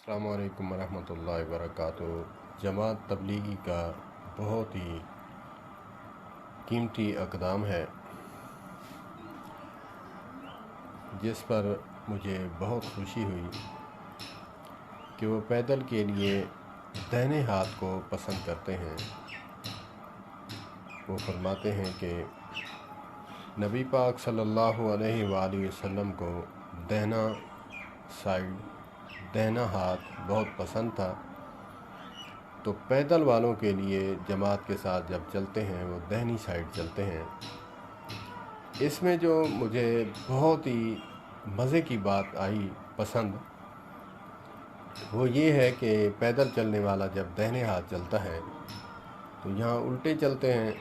السلام علیکم ورحمۃ اللہ وبرکاتہ۔ جماعت تبلیغی کا بہت ہی قیمتی اقدام ہے جس پر مجھے بہت خوشی ہوئی کہ وہ پیدل کے لیے دہنے ہاتھ کو پسند کرتے ہیں۔ وہ فرماتے ہیں کہ نبی پاک صلی اللہ علیہ وآلہ وسلم کو دہنا ہاتھ بہت پسند تھا، تو پیدل والوں کے لیے جماعت کے ساتھ جب چلتے ہیں وہ دہنی سائیڈ چلتے ہیں۔ اس میں جو مجھے بہت ہی مزے کی بات آئی پسند، وہ یہ ہے کہ پیدل چلنے والا جب دہنے ہاتھ چلتا ہے تو یہاں الٹے چلتے ہیں،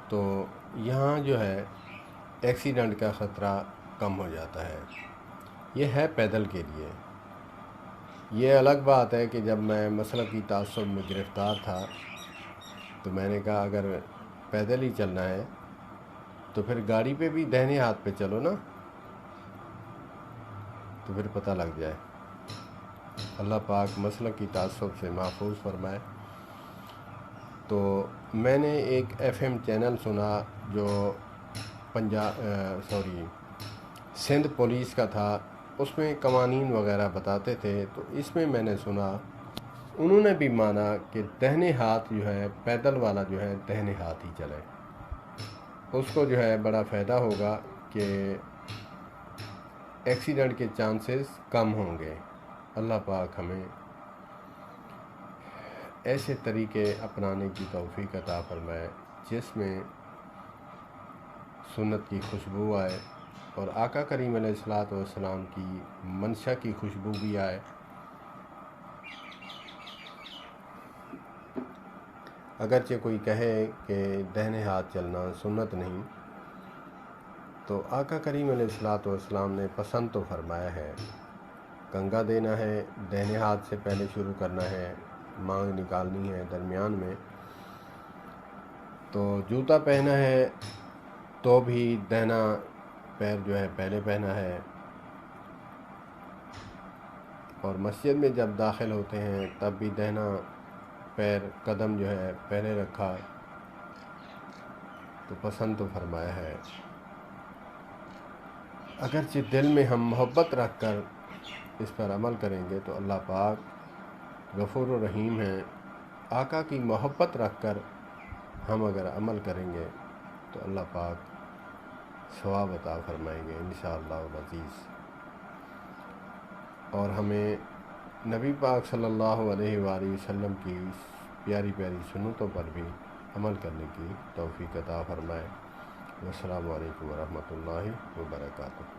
تو یہاں جو ہے ایکسیڈنٹ کا خطرہ کم ہو جاتا ہے۔ یہ ہے پیدل کے لیے۔ یہ الگ بات ہے کہ جب میں مسلکی تعصب میں گرفتار تھا تو میں نے کہا اگر پیدل ہی چلنا ہے تو پھر گاڑی پہ بھی دہنے ہاتھ پہ چلو نا، تو پھر پتہ لگ جائے۔ اللہ پاک مسلکی تعصب سے محفوظ فرمائے۔ تو میں نے ایک FM چینل سنا جو سندھ پولیس کا تھا، اس میں قوانین وغیرہ بتاتے تھے، تو اس میں نے سنا انہوں نے بھی مانا کہ دہنے ہاتھ جو ہے پیدل والا جو ہے دہنے ہاتھ ہی چلے، اس کو جو ہے بڑا فائدہ ہوگا کہ ایکسیڈنٹ کے چانسز کم ہوں گے۔ اللہ پاک ہمیں ایسے طریقے اپنانے کی توفیق عطا فرمائے جس میں سنت کی خوشبو آئے اور آقا کریم علیہ الصلوۃ والسلام کی منشا کی خوشبو بھی آئے۔ اگرچہ کوئی کہے کہ دہنے ہاتھ چلنا سنت نہیں، تو آقا کریم علیہ الصلوۃ والسلام نے پسند تو فرمایا ہے۔ کنگا دینا ہے دہنے ہاتھ سے پہلے شروع کرنا ہے، مانگ نکالنی ہے درمیان میں، تو جوتا پہنا ہے تو بھی دہنا پیر جو ہے پہلے پہنا ہے، اور مسجد میں جب داخل ہوتے ہیں تب بھی دہنا پیر قدم جو ہے پہلے رکھا، تو پسند تو فرمایا ہے۔ اگرچہ دل میں ہم محبت رکھ کر اس پر عمل کریں گے تو اللہ پاک غفور و رحیم ہے۔ آقا کی محبت رکھ کر ہم اگر عمل کریں گے تو اللہ پاک ثواب عطا فرمائیں گے انشاءاللہ العزیز۔ اور ہمیں نبی پاک صلی اللہ علیہ وآلہ وسلم کی پیاری پیاری سنتوں پر بھی عمل کرنے کی توفیق عطا فرمائے۔ والسلام علیکم ورحمۃ اللہ وبرکاتہ۔